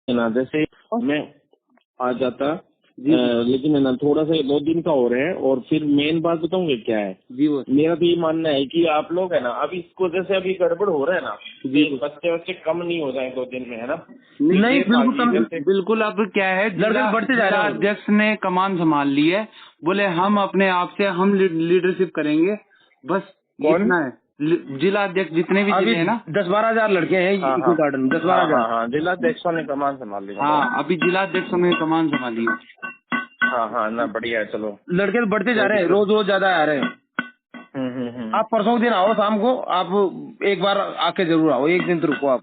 है ना, जैसे मैं आ जाता जी लेकिन है ना थोड़ा सा 2 दिन का हो रहा है। और फिर मेन बात बताऊंगे क्या है, जी वो मेरा तो ये मानना है कि आप लोग है ना अब इसको जैसे अभी गड़बड़ हो रहा है ना, जी कि बच्चे बच्चे कम नहीं हो जाए 2 दिन में, है ना। तो नहीं ये था बिल्कुल कि जैसे बिल्कुल। अब क्या है, लड़के बढ़ते जा जिला रहे हैं। अध्यक्ष ने कमान संभाल ली है, बोले हम अपने आप से हम लीडरशिप करेंगे, बस कौन। इतना है। जिला अध्यक्ष जितने भी अभी जिले हैं ना, 10-12 हजार लड़के हैं हाँ इको हाँ गार्डन में, दस बारह हाँ हाँ हजार हाँ, जिलाध्यक्षों ने कमान संभाल ली, बताओ। हाँ अभी जिला अध्यक्ष ने कमान संभाली है। हाँ हाँ ना, बढ़िया है, चलो लड़के तो बढ़ते जा कोई रहे हैं, दिक्कत। रोज रोज ज्यादा आ रहे हैं। हम्म। आप परसों के दिन आओ शाम को, आप एक बार आके जरूर आओ, एक दिन तो रुको आप।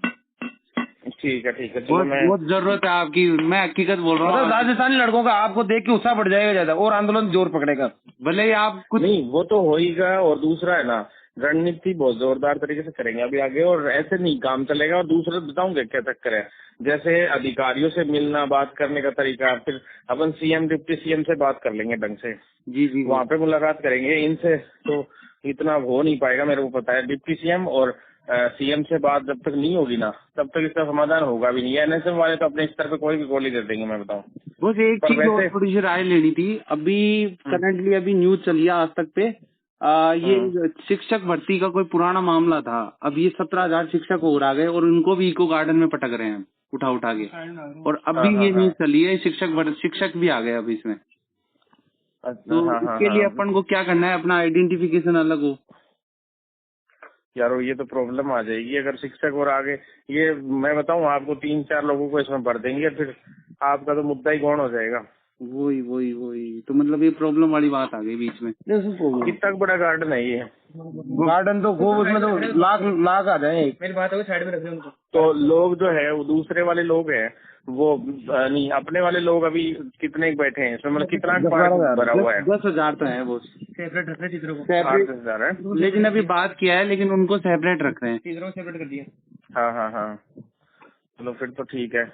ठीक है, चलो बहुत मैं। बहुत जरूरत है आपकी, मैं हकीकत बोल रहा मतलब हूँ। राजस्थानी लड़कों का आपको देख के उत्साह बढ़ जाएगा ज्यादा, और आंदोलन जोर पकड़ेगा। भले ही आप कुछ नहीं वो तो हो ही गया, और दूसरा है ना, रणनीति बहुत जोरदार तरीके से करेंगे अभी आगे, और ऐसे नहीं काम चलेगा। और दूसरा बताऊंगे क्या चक्कर है, जैसे अधिकारियों से मिलना, बात करने का तरीका, फिर अपन सीएम डिप्टी सीएम से बात कर लेंगे ढंग से, जी जी वहाँ पे मुलाकात करेंगे। इनसे तो इतना हो नहीं पाएगा, मेरे को पता है। डिप्टी सीएम और सीएम से बात जब तक नहीं होगी ना, तब तक इसका समाधान होगा भी नहीं। एनएसएम वाले तो अपने स्तर पे कोई भी गोली दे देंगे, मैं बताऊं। बस एक पर चीज और वैसे थोड़ी सी राय लेनी थी। अभी करंटली अभी न्यूज चली है आज तक पे, हम्म, ये शिक्षक भर्ती का कोई पुराना मामला था। अब ये 17,000 शिक्षक और आ गए और उनको भी इको गार्डन में पटक रहे हैं उठा के। और हाँ अभी हाँ ये हाँ, न्यूज चली है शिक्षक भी आ गए अभी इसमें। अच्छा, तो हाँ हाँ इसके लिए हाँ। अपन को क्या करना है, अपना आइडेंटिफिकेशन अलग हो। यारो ये तो प्रॉब्लम आ जाएगी अगर शिक्षक और आगे, ये मैं बताऊं आपको, 3-4 लोगों को इसमें भर देंगे, फिर आपका तो मुद्दा ही गौण हो जाएगा। वही तो मतलब ये प्रॉब्लम वाली बात आ गई बीच में। कितना बड़ा गार्डन है ये। गार्डन तो खूब, उसमें तो लाख लाख आ जाए। मेरी बात होगी, साइड में रख दो उनको। तो लोग जो है वो दूसरे वाले लोग हैं, वो नहीं, अपने वाले लोग अभी कितने बैठे हैं इसमें, मतलब कितना पार्ट 10-12 हजार भरा हुआ है। 10,000 तो है वो, सेपरेट रखना टीचरों को, 8-10 हजार है। लेकिन अभी बात किया है, लेकिन उनको सेपरेट रख रहे हैं। टीचरों को सेपरेट कर दिया। हाँ हाँ हाँ, चलो फिर तो ठीक है।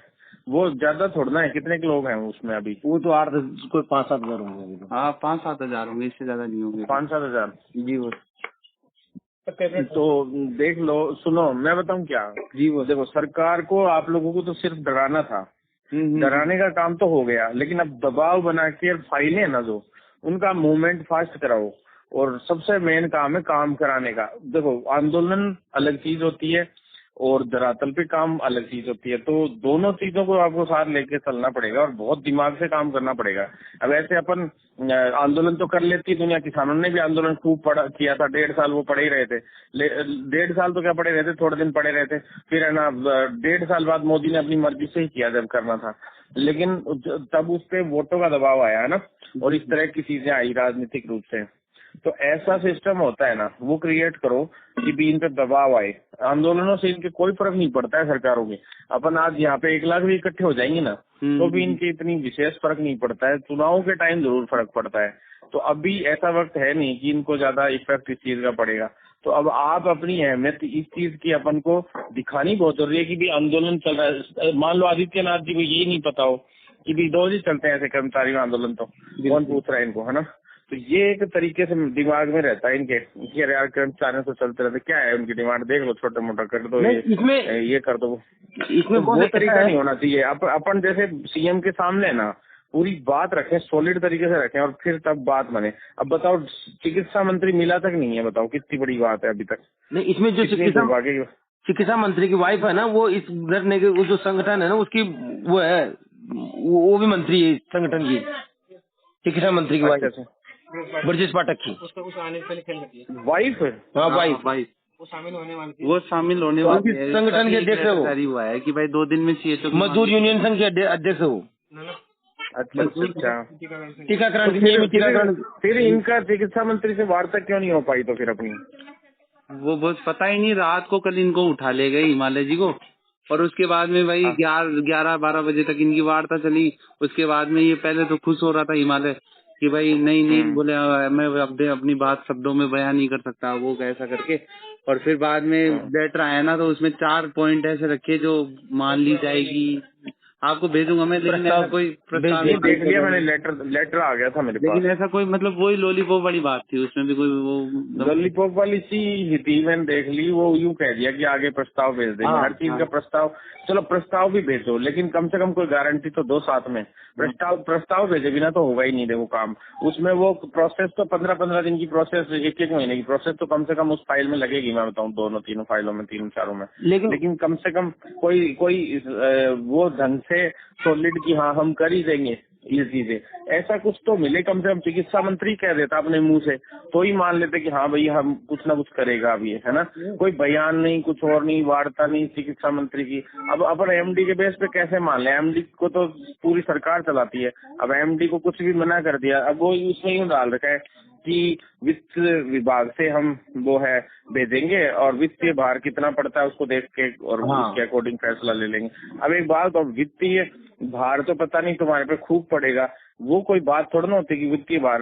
वो ज्यादा थोड़ा है, कितने के लोग हैं उसमें अभी। वो तो 8-10, कोई 5-7 हजार होंगे अभी तो। हाँ 5-7 हजार होंगे, इससे ज्यादा नहीं होंगे। 5-7 हजार। जी वो तो देख लो, सुनो मैं बताऊं क्या। जी वो देखो, सरकार को आप लोगों को तो सिर्फ डराना था, डराने का काम तो हो गया, लेकिन अब दबाव बना के फाइलें ना जो, उनका मूवमेंट फास्ट कराओ। और सबसे मेन काम है काम कराने का। देखो, आंदोलन अलग चीज होती है और धरातल पे काम अलग चीज होती है, तो दोनों चीजों को आपको साथ लेके चलना पड़ेगा और बहुत दिमाग से काम करना पड़ेगा। अब ऐसे अपन आंदोलन तो कर लेती है दुनिया, किसानों ने भी आंदोलन खूब किया था, 1.5 साल वो पड़े ही रहे थे। 1.5 साल तो क्या पड़े रहते, थोड़े दिन पड़े रहते, फिर है ना 1.5 साल बाद मोदी ने अपनी मर्जी से ही किया जब करना था। लेकिन तब उस पे वोटों का दबाव आया है ना, और इस तरह की चीजें आई राजनीतिक रूप से। तो ऐसा सिस्टम होता है ना, वो क्रिएट करो कि भी इन पे दबाव आए। आंदोलनों से इनके कोई फर्क नहीं पड़ता है सरकारों के। अपन आज यहाँ पे 1 लाख भी इकट्ठे हो जाएंगे ना, तो भी इनके इतनी विशेष फर्क नहीं पड़ता है। चुनाव के टाइम जरूर फर्क पड़ता है। तो अभी ऐसा वक्त है नहीं कि इनको ज्यादा इफेक्ट इस चीज का पड़ेगा। तो अब आप अपनी अहमियत इस चीज की अपन को दिखानी बहुत जरूरी है कि भी आंदोलन चल रहा है। मान लो आदित्यनाथ जी को ये नहीं पता हो कि भी रोज ही चलते हैं ऐसे कर्मचारी आंदोलन, तो कौन पूछ रहा है इनको, है ना। तो ये एक तरीके से दिमाग में रहता है इनके कि अरे यार कर्मचारियों से चलते रहते, क्या है उनकी डिमांड, देख लो छोटा मोटा कर दो, ये कर दो। इसमें तो वो तरीका नहीं होना चाहिए। अपन जैसे सीएम के सामने ना पूरी बात रखें, सॉलिड तरीके से रखें, और फिर तब बात बने। अब बताओ, चिकित्सा मंत्री मिला तक नहीं है, बताओ कितनी बड़ी बात है अभी तक। नहीं, इसमें जो चिकित्सा मंत्री की वाइफ है ना, वो इस धरने के, वो जो संगठन है ना उसकी, वो है, वो भी मंत्री है इस संगठन की, चिकित्सा मंत्री की अच्छा वाइफ, अच्छा, ब्रजेश पाठक की वाइफ। हाँ वाइफ, भाई वो शामिल होने वाली है। संगठन के अध्यक्ष है वो, जारी हुआ है कि भाई 2 दिन में सीएचओ मजदूर यूनियन संघ के अध्यक्ष है वो। अच्छा अच्छा अच्छा। टीकाकरण, फिर इनका चिकित्सा मंत्री से वार्ता क्यों नहीं हो पाई तो फिर अपनी। वो बस पता ही नहीं, रात को कल इनको उठा ले गए हिमालय जी को, और उसके बाद में भाई 11-12 बजे तक इनकी वार्ता चली। उसके बाद में ये पहले तो खुश हो रहा था हिमालय कि भाई नहीं बोले मैं अपनी बात शब्दों में बयान नहीं कर सकता, वो कैसा करके। और फिर बाद में लेटर आया ना, तो उसमें 4 पॉइंट ऐसे रखे जो मान ली जाएगी, आपको भेजूंगा मैं, लेकिन ऐसा कोई प्रस्ताव नहीं, देख लिया मैंने, लेटर आ गया था मेरे पास। लेकिन ऐसा कोई मतलब वही लॉलीपॉप वाली बात थी, उसमें भी कोई वो लॉलीपॉप वाली सी थी, मैंने देख ली। वो यूं कह दिया कि आगे प्रस्ताव भेज देंगे। हर चीज का प्रस्ताव, चलो प्रस्ताव भी भेजो, लेकिन कम से कम कोई गारंटी तो दो साथ में। प्रस्ताव भेजे बिना तो होगा ही नहीं देखो काम। उसमें वो प्रोसेस तो 15-15 दिन की प्रोसेस, 1-1 महीने की प्रोसेस तो कम से कम उस फाइल में लगेगी। मैं बताऊं 2-3 फाइलों में, 3-4 में। लेकिन कम से कम कोई वो ढंग से सॉलिड की हाँ हम कर ही देंगे ये चीजें, ऐसा कुछ तो मिले कम से कम। चिकित्सा मंत्री कह देता अपने मुंह से तो ही मान लेते कि हाँ भाई हम कुछ ना कुछ करेगा अब ये, है ना। कोई बयान नहीं, कुछ और नहीं, वार्ता नहीं चिकित्सा मंत्री की। अब अपन एमडी के बेस पे कैसे मान ले? एमडी को तो पूरी सरकार चलाती है। अब एमडी को कुछ भी मना कर दिया, अब वो उसमें यूँ डाल रखा है कि वित्त विभाग से हम वो है भेजेंगे और वित्तीय भार कितना पड़ता है उसको देख के और उसके अकॉर्डिंग फैसला ले लेंगे। अब एक बात, अब वित्तीय भार तो पता नहीं तुम्हारे पे खूब पड़ेगा, वो कोई बात थोड़ा ना होती कि वित्तीय भार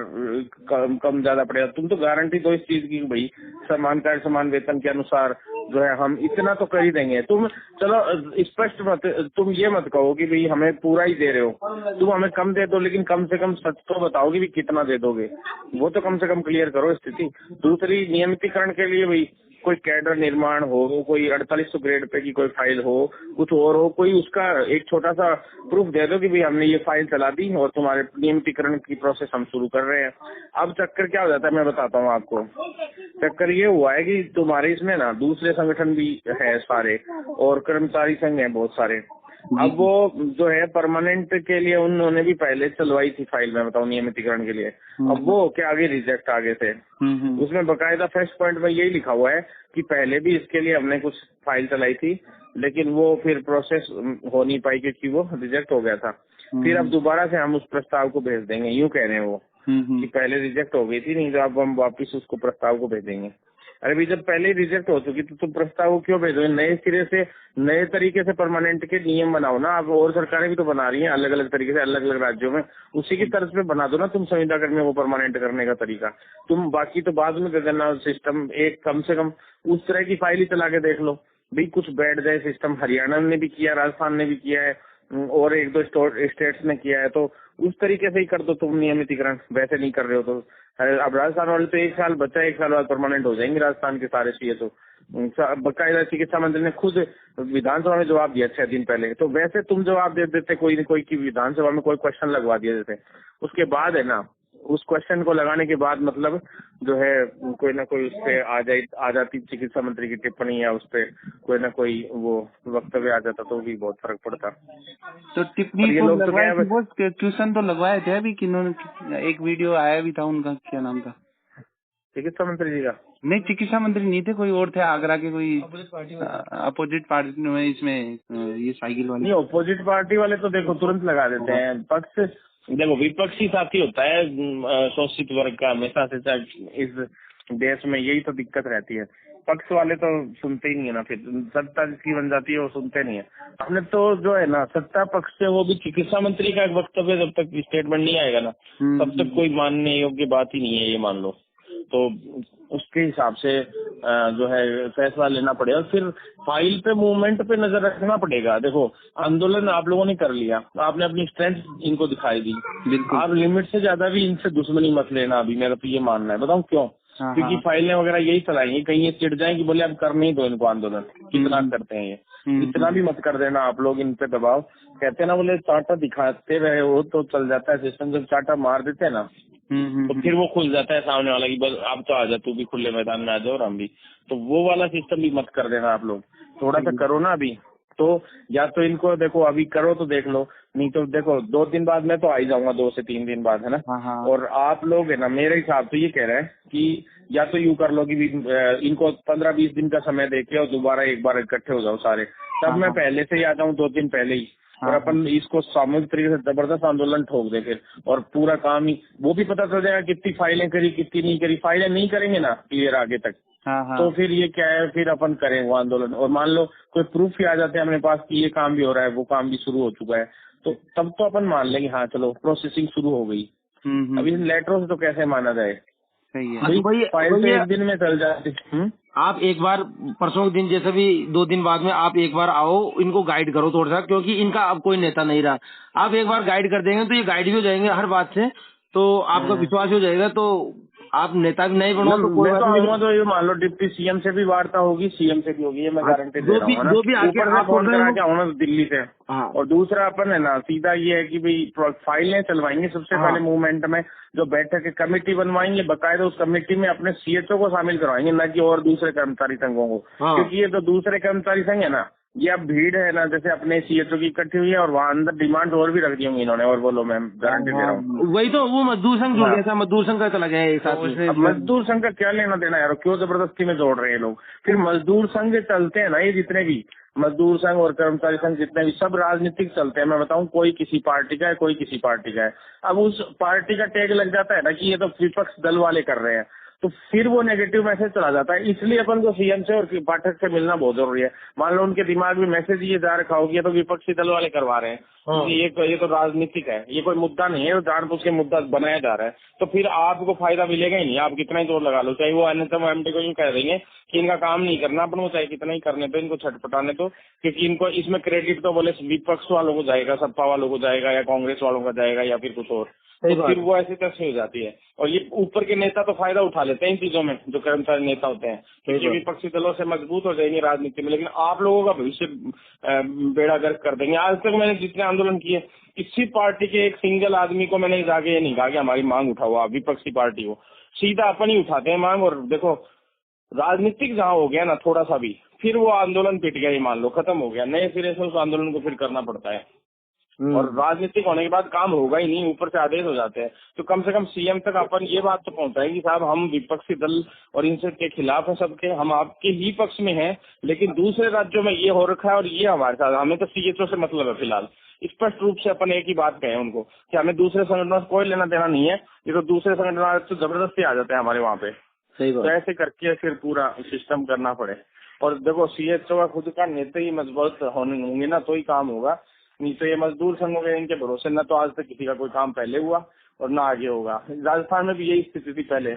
कम ज्यादा पड़ेगा। तुम तो गारंटी दो इस चीज की भाई समान कार्य समान वेतन के अनुसार जो है हम इतना तो कर ही देंगे। तुम चलो स्पष्ट मत, तुम ये मत कहो कि भाई हमें पूरा ही दे रहे हो, तुम हमें कम दे दो, लेकिन कम से कम सच तो बताओ कि भी कितना दे दोगे, वो तो कम से कम क्लियर करो स्थिति। दूसरी, नियमितीकरण के लिए भाई कोई कैडर निर्माण हो, कोई 4800 ग्रेड पे की कोई फाइल हो, कुछ और हो, कोई उसका एक छोटा सा प्रूफ दे दो कि भाई हमने ये फाइल चला दी और तुम्हारे नियमितीकरण की प्रोसेस हम शुरू कर रहे हैं। अब चक्कर क्या हो जाता है मैं बताता हूँ आपको। चक्कर ये हुआ है कि तुम्हारे इसमें ना दूसरे संगठन भी है सारे और कर्मचारी संघ है बहुत सारे। अब वो जो है परमानेंट के लिए उन्होंने भी पहले चलवाई थी फाइल, मैं बताऊँ नियमितीकरण के लिए। अब वो क्या आगे रिजेक्ट आगे थे। उसमें बकायदा फर्स्ट पॉइंट में यही लिखा हुआ है कि पहले भी इसके लिए हमने कुछ फाइल चलाई थी, लेकिन वो फिर प्रोसेस हो नहीं पाई क्योंकि वो रिजेक्ट हो गया था। फिर अब दोबारा से हम उस प्रस्ताव को भेज देंगे, यूं कह रहे हैं वो कि पहले रिजेक्ट हो गई थी, नहीं तो अब हम वापिस उसको प्रस्ताव को भेजेंगे। अरे भाई जब पहले ही रिजेक्ट हो चुकी तो तुम प्रस्ताव क्यों भेजो? नए सिरे से नए तरीके से परमानेंट के नियम बनाओ ना। अब और सरकारें भी तो बना रही हैं अलग अलग तरीके से, अलग अलग राज्यों में, उसी की तर्ज पे बना दो ना तुम संविदा कर्मियों को परमानेंट करने का तरीका। तुम बाकी तो बाद में दे देना सिस्टम, एक कम से कम उस तरह की फाइल ही चला के देख लो भाई, कुछ बैठ जाए सिस्टम। हरियाणा ने भी किया, राजस्थान ने भी किया है और 1-2 स्टेट्स ने किया है, तो उस तरीके से ही कर दो तुम नियमितीकरण। वैसे नहीं कर रहे हो तो अब राजस्थान वाले तो 1 साल बच्चा 1 साल बाद परमानेंट हो जाएंगे राजस्थान के सारे सीए। तो बकायदा चिकित्सा मंत्री ने खुद विधानसभा में जवाब दिया 6 दिन पहले। तो वैसे तुम जवाब दे देते कोई न कोई की विधानसभा में कोई क्वेश्चन लगवा दिए देते, उसके बाद है ना उस क्वेश्चन को लगाने के बाद मतलब जो है कोई ना कोई उस पे आ जाती चिकित्सा मंत्री की टिप्पणी या उस पे कोई ना कोई वो वक्तव्य आ जाता तो भी बहुत फर्क पड़ता। तो टिप्पणी तो लगवाए थे, वो क्वेश्चन तो लगवाए थे अभी किन्होंने, एक वीडियो आया भी था उनका, क्या नाम था चिकित्सा मंत्री जी का? नहीं चिकित्सा मंत्री नहीं थे, कोई और थे आगरा के, कोई अपोजिट पार्टी में। इसमें ये साइकिल वाले नहीं, अपोजिट पार्टी वाले तो देखो तुरंत लगा देते हैं। पक्ष देखो विपक्षी साथी होता है शोषित वर्ग का हमेशा से, इस देश में यही तो दिक्कत रहती है। पक्ष वाले तो सुनते ही नहीं है ना, फिर सत्ता जिसकी बन जाती है वो सुनते नहीं है। हमने तो जो है ना सत्ता पक्ष से वो भी चिकित्सा मंत्री का एक वक्तव्य जब तक स्टेटमेंट नहीं आएगा ना तब तक कोई मानने योग्य बात ही नहीं है, ये मान लो। तो उसके हिसाब से जो है फैसला लेना पड़ेगा। फिर फाइल पे मूवमेंट पे नजर रखना पड़ेगा। देखो आंदोलन आप लोगों ने कर लिया, आपने अपनी स्ट्रेंथ इनको दिखाई दी, आप लिमिट से ज्यादा भी इनसे दुश्मनी मत लेना अभी, मेरा तो ये मानना है। बताऊं क्यों? क्योंकि फाइलें वगैरह यही चलाएंगी, कहीं ये चिढ़ जाएंगे बोले अब करने ही दो इनको आंदोलन, कितना करते हैं ये, इतना भी मत कर देना आप लोग इन पे दबाव। कहते हैं ना बोले चाटा दिखाते रहे हो तो चल जाता है सिस्टम, जब चाटा मार देते हैं ना तो फिर वो खुल जाता है सामने वाला की बस आप तो आ जा, तू भी खुले मैदान में आ जाओ और हम भी। तो वो वाला सिस्टम भी मत कर देना आप लोग, थोड़ा सा करो ना अभी। तो या तो इनको देखो अभी करो तो देख लो, नहीं तो देखो 2 दिन बाद मैं तो आ ही जाऊंगा, 2 से 3 दिन बाद, है ना। और आप लोग है ना मेरे हिसाब से ये कह रहे हैं कि या तो यूं कर लो कि इनको 15-20 दिन का समय देके और दोबारा एक बार इकट्ठे हो जाओ सारे, तब मैं पहले से ही आ जाऊँ 2 दिन पहले ही, और अपन इसको सामूहिक तरीके से जबरदस्त आंदोलन ठोक दे फिर, और पूरा काम ही वो भी पता चल जाएगा कितनी फाइलें करी कितनी नहीं करी। फाइलें नहीं करेंगे ना क्लियर आगे तक तो फिर ये क्या है, फिर अपन करें वो आंदोलन। और मान लो कोई प्रूफ ही आ जाते हैं अपने पास कि ये काम भी हो रहा है वो काम भी शुरू हो चुका है, तो तब तो अपन मान लेंगे हाँ चलो प्रोसेसिंग शुरू हो गई। अब इन लेटरों से तो कैसे माना जाए? सही है फाइल तो 1 दिन में चल जाती। आप एक बार परसों के दिन जैसे भी 2 दिन बाद में आप एक बार आओ, इनको गाइड करो थोड़ा सा, क्योंकि इनका अब कोई नेता नहीं रहा। आप एक बार गाइड कर देंगे तो ये गाइड भी हो जाएंगे हर बात से, तो आपका विश्वास हो जाएगा। तो आप नेता भी नहीं बनो तो कोई मैं बात तो नहीं। आऊंगा तो ये मान लो डिप्टी सीएम से भी वार्ता होगी, सीएम से भी होगी, ये मैं गारंटी दे रहा हूँ, है ना। जो भी आके ऊपर से आप फोन करा के आऊंगा दिल्ली से। हाँ। और दूसरा अपन है ना, सीधा ये है कि भाई फाइलें चलवाएंगे सबसे पहले मूवमेंट में, जो बैठक कमेटी बनवाएंगे, बकायदा उस कमेटी में अपने सीएचओ को शामिल करवाएंगे, न कि और दूसरे कर्मचारी संघों को। क्योंकि ये तो दूसरे कर्मचारी संघ है ना, ये अब भीड़ है ना, जैसे अपने सीएचओ की इकट्ठी हुई है और वहाँ अंदर डिमांड और भी रख दी होंगी इन्होंने। और बोलो, मैं गारंटी दे रहा हूँ। वही तो वो मजदूर संघ जुड़ गया था, मजदूर संघ का चला गया एक साथ में। अब मजदूर संघ का क्या लेना देना यार, क्यों जबरदस्ती में जोड़ रहे हैं लोग। फिर मजदूर संघ चलते हैं ना, ये जितने भी मजदूर संघ और कर्मचारी संघ जितने भी, सब राजनीतिक चलते हैं। मैं बताऊं, कोई किसी पार्टी का है, कोई किसी पार्टी का है। अब उस पार्टी का टैग लग जाता है ना कि ये तो विपक्ष दल वाले कर रहे हैं, तो फिर वो नेगेटिव मैसेज चला जाता है। इसलिए अपन को सीएम से और पाठक से मिलना बहुत जरूरी है। मान लो उनके दिमाग में मैसेज ये जा रखा होगी, ये तो विपक्षी दल वाले करवा रहे हैं, ये तो राजनीतिक है, ये कोई मुद्दा नहीं है, जानबूझ के मुद्दा बनाया जा रहा है, तो फिर आपको फायदा मिलेगा ही नहीं। आप कितना ही जोर लगा लो, चाहे वो एनएचएम एमडी को यूं कह देंगे कि इनका काम नहीं करना अपन को, चाहे कितना ही करने दो, इनको छटपटाने दो, क्योंकि इनको इसमें क्रेडिट तो बोले विपक्ष वालों को जाएगा, सपा वालों को जाएगा, या कांग्रेस वालों का जाएगा, या फिर कुछ और। तो फिर वो ऐसी तैसी हो जाती है। और ये ऊपर के नेता तो फायदा उठा लेते हैं इन चीजों में, जो कर्मचारी नेता होते हैं, क्योंकि विपक्षी दलों से मजबूत हो जाएंगे राजनीति में, लेकिन आप लोगों का भविष्य बेड़ा गर्क कर देंगे। आज तक मैंने जितने आंदोलन किए, किसी पार्टी के एक सिंगल आदमी को मैंने जाके ये नहीं कहा कि हमारी मांग उठाओ, आप विपक्षी पार्टी को सीधा अपन ही उठाते हैं मांग। और देखो, राजनीतिक जहाँ हो गया ना थोड़ा सा भी, फिर वो आंदोलन पिट गया, मान लो खत्म हो गया, नए सिरे से उस आंदोलन को फिर करना पड़ता है। और राजनीतिक होने के बाद काम होगा ही नहीं, ऊपर से आदेश हो जाते हैं। तो कम से कम सीएम तक अपन ये बात तो पहुंचाए कि साहब, हम विपक्षी दल और इनसे के खिलाफ हैं सबके, हम आपके ही पक्ष में हैं, लेकिन दूसरे राज्यों में ये हो रखा है और ये हमारे साथ, हमें तो सीएचओ से मतलब है फिलहाल। स्पष्ट रूप से अपन एक ही बात कहें उनको कि हमें दूसरे संगठनों से कोई लेना देना नहीं है, ये तो दूसरे संगठन तो जबरदस्ती आ जाते हैं हमारे वहाँ पे। तो ऐसे करके फिर पूरा सिस्टम करना पड़े। और देखो, सीएचओ का खुद का नेता ही मजबूत होंगे ना तो ही काम होगा, नहीं तो ये मजदूर संघों के इनके भरोसे न तो आज तक किसी का कोई काम पहले हुआ और न आगे होगा। राजस्थान में भी यही स्थिति थी पहले।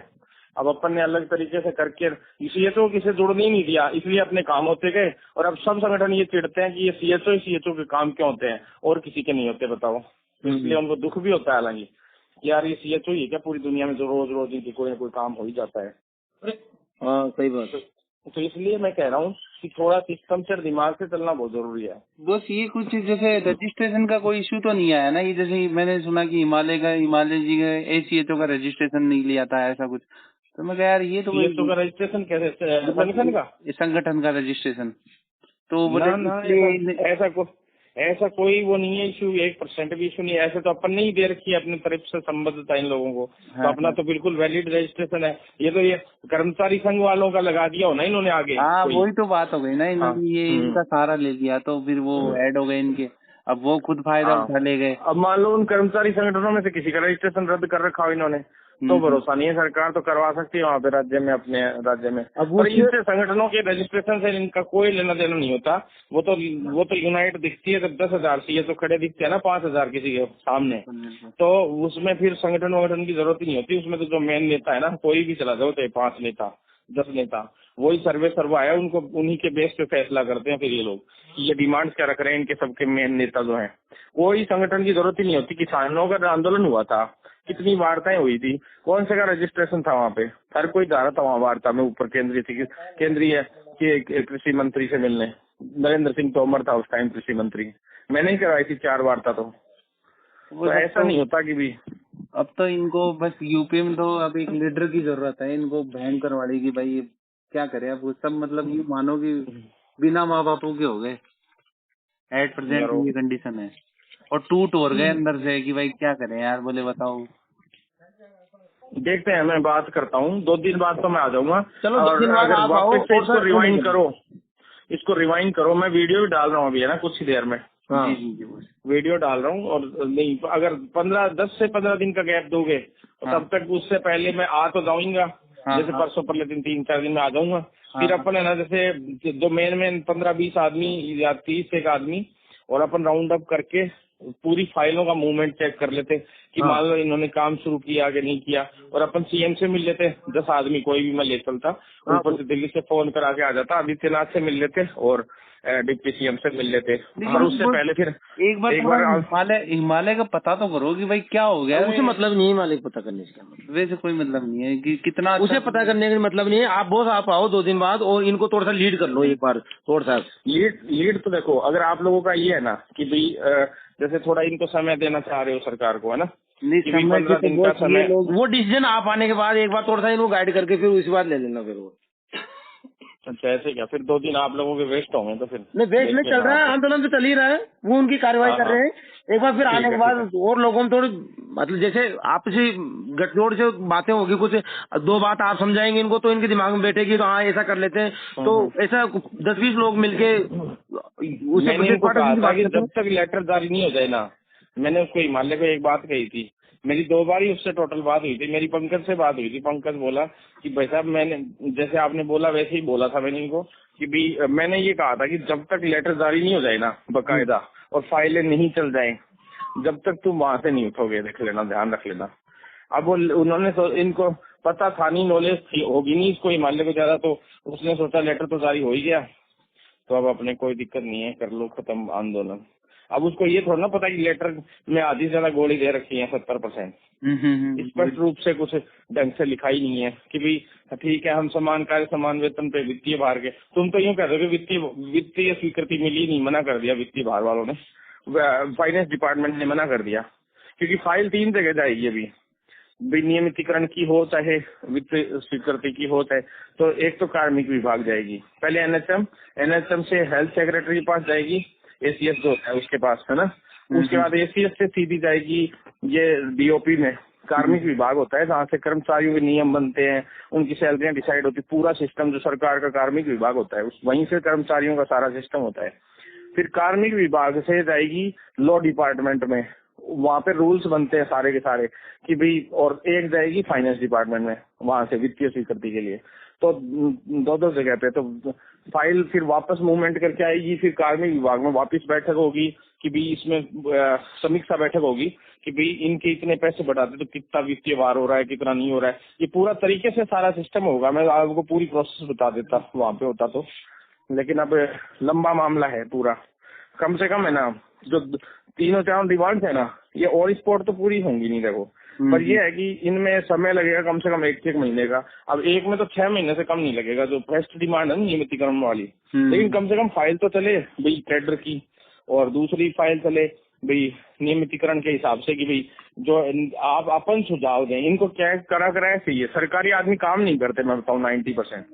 अब अपन ने अलग तरीके से करके सीएचओ किसे जुड़ने ही नहीं दिया, इसलिए अपने काम होते गए। और अब सब संगठन ये चिढ़ते हैं कि ये सीएचओ के काम क्यों होते हैं और किसी के नहीं होते, बताओ। इसलिए उनको दुख भी होता है हालांकि, यार ये सीएचओ ही क्या पूरी दुनिया में जो रोज रोज इनकी कोई ना कोई काम हो ही जाता है। हाँ, सही बात। तो इसलिए मैं कह रहा हूँ कि थोड़ा सिस्टम से दिमाग से चलना बहुत जरूरी है। बस ये कुछ जैसे रजिस्ट्रेशन का कोई इशू तो नहीं आया ना, ये जैसे मैंने सुना कि हिमालय जी का एसीएचओ का रजिस्ट्रेशन नहीं लिया था, ऐसा कुछ। तो मैं कह यार ये तो सीएचओ का रजिस्ट्रेशन कैसे, संगठन का रजिस्ट्रेशन तो ऐसा कोई वो नहीं है इशू, 1% भी इशू नहीं है। ऐसे तो अपन ने ही दे रखी है अपनी तरफ से संबद्धता इन लोगों को। तो अपना तो बिल्कुल वैलिड रजिस्ट्रेशन है। ये तो ये कर्मचारी संघ वालों का लगा दिया हो ना इन्होंने आगे। हाँ, वही तो बात हो गई ना, इन्होंने ये इनका सहारा ले लिया तो फिर वो ऐड हो गए इनके, अब वो खुद फायदा उठा ले गए। अब मान लो उन कर्मचारी संगठनों में से किसी का रजिस्ट्रेशन रद्द कर रखा हो इन्होंने, तो भरोसा नहीं है, सरकार तो करवा सकती है वहाँ पे राज्य में, अपने राज्य में। और इनसे संगठनों के रजिस्ट्रेशन से इनका कोई लेना देना नहीं होता। वो तो यूनाइट दिखती है जब 10,000 सीएचओ खड़े दिखते हैं ना, 5,000 किसी के सामने, तो उसमें फिर संगठन की जरूरत ही नहीं होती। उसमें तो जो मेन नेता है ना, कोई भी चला जाओ, चाहे 5 नेता 10 नेता, वही सर्वे आया, उनको उन्हीं के बेस पे फैसला करते हैं फिर ये लोग कि ये डिमांड क्या रख रहे हैं। इनके सबके मेन नेता जो हैं, कोई संगठन की जरूरत ही नहीं होती। किसानों का आंदोलन हुआ था, कितनी वार्ताएं हुई थी, कौन से का रजिस्ट्रेशन था वहाँ पे, हर कोई जा रहा था वहाँ वार्ता में। ऊपर केंद्रीय कृषि मंत्री से मिलने, नरेंद्र सिंह तोमर था उस टाइम कृषि मंत्री, मैंने ही करवाई थी 4 वार्ता। तो ऐसा नहीं होता कि भी अब तो इनको बस यूपी में तो अब एक लीडर की जरूरत है, इनको भयंकर वाली की भाई क्या करे। अब सब मतलब ये मानो कि बिना माँ बापों के हो गए एट प्रेजेंट ये कंडीशन है, और टूट हो गए अंदर से कि भाई क्या करें यार, बोले बताओ। देखते हैं, मैं बात करता हूँ, 2 दिन बाद तो मैं आ जाऊंगा। चलो, और अगर वापस से इसको रिवाइंड करो, मैं वीडियो भी डाल रहा हूँ अभी, है ना, कुछ ही देर में। जी, वीडियो डाल रहा हूँ। और नहीं, अगर 10 से 15 दिन का गैप दोगे तो तब तक उससे पहले मैं आ तो जाऊंगा। जैसे परसों परले दिन 3-4 दिन में आ जाऊंगा। फिर अपन है ना, जैसे जो मेन 15-20 आदमी या 30 एक आदमी, और अपन राउंड अप करके पूरी फाइलों का मूवमेंट चेक कर लेते कि मान लो इन्होंने काम शुरू किया कि नहीं किया, और अपन सीएम से मिल लेते, 10 आदमी कोई भी मैं ले चलता, ऊपर से दिल्ली से फोन करा के आ जाता, आदित्यनाथ से मिल लेते और डिप्टी सीएम से मिल लेते, और उससे पहले फिर एक बार हिमालय का पता तो करो कि भाई क्या हो गया। उसे मतलब नहीं है हिमालय पता करने से, वैसे कोई मतलब नहीं है कि कितना उसे पता करने का मतलब नहीं है। आप बॉस आप आओ 2 दिन बाद और इनको थोड़ा सा लीड कर लो एक बार, थोड़ा सा लीड तो देखो, अगर आप लोगों का ये है ना कि भाई जैसे थोड़ा इनको समय देना चाह रहे हो सरकार को, है ना, कि 15 दिन का समय, वो डिसीजन आप आने के बाद एक बार थोड़ा सा इनको गाइड करके फिर उसी बात ले लेना फिर वो। अच्छा ऐसे क्या, फिर 2 दिन आप लोगों के वेस्ट होंगे तो फिर नहीं वेस्ट में चल रहा है, आंदोलन तो चल ही रहा है, वो उनकी कार्रवाई कर रहे हैं। एक बार फिर आने के बाद और लोगों में थोड़ी मतलब जैसे आपसी गठजोड़ से बातें होगी, कुछ 2 बात आप समझाएंगे इनको तो इनके दिमाग में बैठेगी, तो हाँ ऐसा कर लेते हैं, तो ऐसा 10-20 लोग मिलके उसे जब तक लेटर जारी नहीं हो जाए ना, मैंने उसको हिमालय को एक बात कही थी, मेरी 2 बार ही उससे टोटल बात हुई थी, मेरी पंकज से बात हुई थी। पंकज बोला कि भाई साहब मैंने जैसे आपने बोला वैसे ही बोला था मैंने इनको कि भाई मैंने ये कहा था कि जब तक लेटर जारी नहीं हो जाए ना बकायदा और फाइलें नहीं चल जाए, जब तक तुम वहां से नहीं उठोगे, देख लेना, ध्यान रख लेना। अब वो उन्होंने इनको पता था नहीं, नॉलेज होगी नहीं इसको हिमालय को ज्यादा, तो उसने सोचा लेटर तो जारी हो ही गया तो अब अपने कोई दिक्कत नहीं है, कर लो खत्म आंदोलन। अब उसको ये थोड़ा ना पता कि लेटर में आधी से ज्यादा गोली दे रखी है 70%, स्पष्ट रूप से कुछ ढंग से लिखा ही नहीं है कि भाई ठीक है हम समान कार्य समान वेतन पे वित्तीय भार के, तुम तो यूँ कह रहे हो कि वित्तीय स्वीकृति मिली नहीं, मना कर दिया वित्तीय भार वालों ने, फाइनेंस डिपार्टमेंट ने मना कर दिया, क्योंकि फाइल 3 जगह जाएगी अभी, विनियमितीकरण की हो चाहे वित्त स्वीकृति की हो चाहे, तो एक तो कार्मिक विभाग जाएगी, पहले एनएचएम से हेल्थ सेक्रेटरी के पास जाएगी, एसीएस जो है उसके पास, है ना, उसके बाद एसीएस से सीधी जाएगी ये डीओपी में कार्मिक विभाग होता है, जहाँ से कर्मचारियों के नियम बनते हैं, उनकी सैलरियां डिसाइड होती, पूरा सिस्टम जो सरकार का कार्मिक विभाग होता है वहीं से कर्मचारियों का सारा सिस्टम होता है। फिर कार्मिक विभाग से जाएगी लॉ डिपार्टमेंट में, वहाँ पे रूल्स बनते हैं सारे के सारे कि भाई, और एक जाएगी फाइनेंस डिपार्टमेंट में, वहां से वित्तीय स्वीकृति के लिए, तो 2 जगह पे, तो फाइल फिर वापस मूवमेंट करके आएगी, फिर कार्मिक विभाग में वापस बैठक होगी कि भाई इसमें समीक्षा बैठक होगी कि भाई इनके इतने पैसे बढ़ाते तो कितना वित्तीय भार हो रहा है, कितना नहीं हो रहा है, ये पूरा तरीके से सारा सिस्टम होगा। मैं आपको पूरी प्रोसेस बता देता वहाँ पे होता तो, लेकिन अब लंबा मामला है पूरा, कम से कम है ना, जो 3-4 डिमांड है ना, ये और स्पॉट तो पूरी होंगी नहीं देखो, पर ये है कि इनमें समय लगेगा कम से कम 1 महीने का। अब एक में तो 6 महीने से कम नहीं लगेगा, जो फर्स्ट डिमांड है नियमितीकरण वाली, लेकिन कम से कम फाइल तो चले भाई कैडर की, और दूसरी फाइल चले भाई नियमितीकरण के हिसाब से कि भाई जो आप अपन सुझाव दें, इनको क्या करा कराया चाहिए। सरकारी आदमी काम नहीं करते, मैं बताऊँ 90%,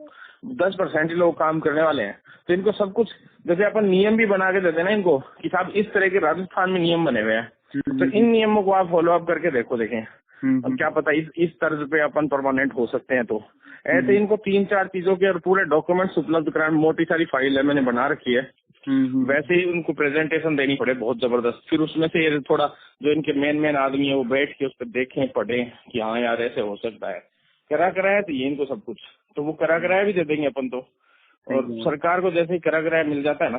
10% ही लोग काम करने वाले हैं, तो इनको सब कुछ जैसे अपन नियम भी बना के देते ना इनको कि साहब इस तरह के राजस्थान में नियम बने हुए हैं, तो इन नियमों को आप फॉलो अप करके देखें, अब क्या पता इस तर्ज पे अपन परमानेंट हो सकते हैं। तो ऐसे इनको 3-4 चीजों के और पूरे डॉक्यूमेंट्स उपलब्ध कराने, मोटी सारी फाइल है मैंने बना रखी है, वैसे ही उनको प्रेजेंटेशन देनी पड़े बहुत जबरदस्त, फिर उसमें से थोड़ा जो इनके मेन आदमी है वो बैठ के उस पर देखें पढ़ें कि हाँ यार ऐसे हो सकता है, करा कराया तो ये इनको सब कुछ, तो वो करा कराया भी दे देंगे अपन तो। और सरकार को जैसे ही करा कराया मिल जाता है ना,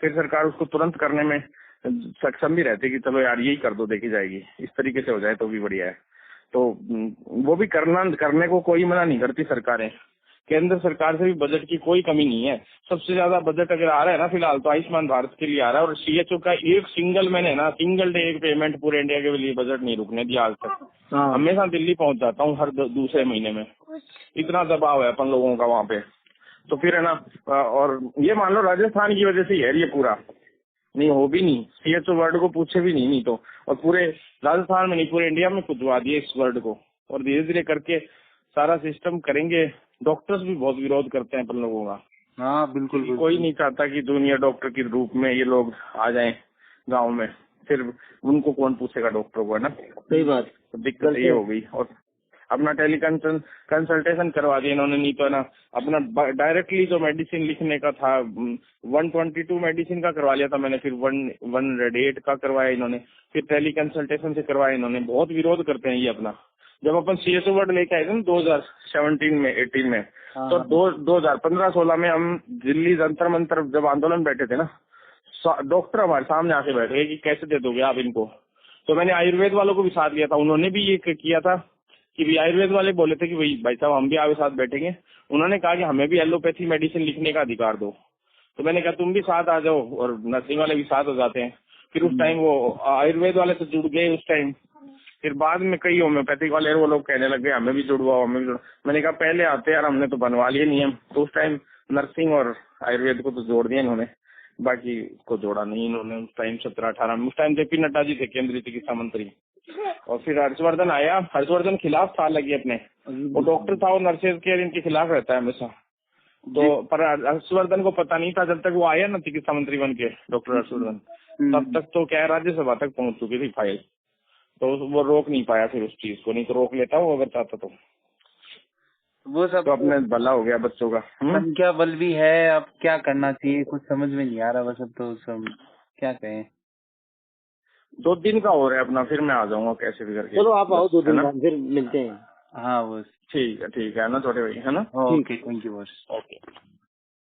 फिर सरकार उसको तुरंत करने में सक्षम भी रहती है कि चलो यार यही कर दो, देखी जाएगी, इस तरीके से हो जाए तो भी बढ़िया है। तो वो भी करने को कोई मना नहीं करती सरकारें, केंद्र सरकार से भी बजट की कोई कमी नहीं है। सबसे ज्यादा बजट अगर आ रहा है ना फिलहाल तो आयुष्मान भारत के लिए आ रहा है, और सीएचओ का एक सिंगल डे एक पेमेंट पूरे इंडिया के लिए बजट नहीं रुकने दिया आज तक। हमेशा दिल्ली पहुंच जाता हूँ हर दूसरे महीने में, इतना दबाव है अपन लोगों का वहाँ पे। तो फिर है ना, और ये मान लो राजस्थान की वजह से ही है ये पूरा, नहीं हो भी नहीं, सीएचओ वर्ड को पूछे भी नहीं तो, और पूरे राजस्थान में नहीं पूरे इंडिया में खुदवा दिए इस वर्ड को, और धीरे धीरे करके सारा सिस्टम करेंगे। डॉक्टर्स भी बहुत विरोध करते हैं अपन लोगों का। हाँ बिल्कुल, कोई नहीं चाहता कि जूनियर डॉक्टर के रूप में ये लोग आ जाएं गांव में, फिर उनको कौन पूछेगा डॉक्टर को, है ना, सही बात। तो दिक्कत ये हो गई, और अपना कंसल्टेशन करवा दिया इन्होंने, नहीं तो है ना अपना डायरेक्टली जो मेडिसिन लिखने का था 122 मेडिसिन का करवा लिया था मैंने, फिर 108 का करवाया इन्होंने, फिर टेली कंसल्टेशन से करवाया इन्होंने। बहुत विरोध करते हैं ये अपना। जब अपन सीएसओ वर्ड लेके आए थे ना 2017 में 18 में, तो 2015-16 में हम दिल्ली जंतर मंतर जब आंदोलन बैठे थे ना, डॉक्टर हमारे सामने आके बैठे कि कैसे दे दोगे आप इनको, तो मैंने आयुर्वेद वालों को भी साथ लिया था, उन्होंने भी ये किया था कि भी आयुर्वेद वाले बोले थे कि भाई साहब हम भी आपके साथ बैठेंगे। उन्होंने कहा कि हमें भी एलोपैथी मेडिसिन लिखने का अधिकार दो। तो मैंने कहा तुम भी साथ आ जाओ, और नर्सिंग वाले भी साथ हो जाते हैं। फिर उस टाइम वो आयुर्वेद वाले से जुड़ गए उस टाइम। फिर बाद में कई होम्योपैथिक वाले वो लोग कहने लगे हमें भी जुड़वाओ, हमें भी जुड़वाओ। मैंने कहा पहले आते यार, हमने तो बनवा लिए नियम। तो उस टाइम नर्सिंग और आयुर्वेद को तो जोड़ दिया इन्होंने, बाकी को जोड़ा नहीं इन्होंने। उस टाइम 17-18 में, उस टाइम जेपी नड्डा जी थे केंद्रीय चिकित्सा मंत्री, और फिर हर्षवर्धन आया। हर्षवर्धन खिलाफ था लगी अपने, वो डॉक्टर था, वो नर्सेज केयर इनके खिलाफ रहता है हमेशा। तो पर हर्षवर्धन को पता नहीं था जब तक वो आया ना चिकित्सा मंत्री बन के, डॉक्टर हर्षवर्धन, तब तक तो क्या राज्यसभा तक पहुंच चुकी थी फाइल। तो वो रोक नहीं पाया फिर उस चीज को, नहीं तो रोक लेता वो अगर चाहता तो। वो सब तो अपने भला हो गया बच्चों का। संख्या बल भी है, अब क्या करना चाहिए कुछ समझ में नहीं आ रहा। बस अब तो सब क्या कहें। 2 दिन का हो रहा है अपना, फिर मैं आ जाऊंगा कैसे भी करके। चलो आप आओ 2 दिन बाद, फिर मिलते हैं। हाँ बस ठीक है ना छोटे भाई, है ना। Okay, thank you boss. Okay.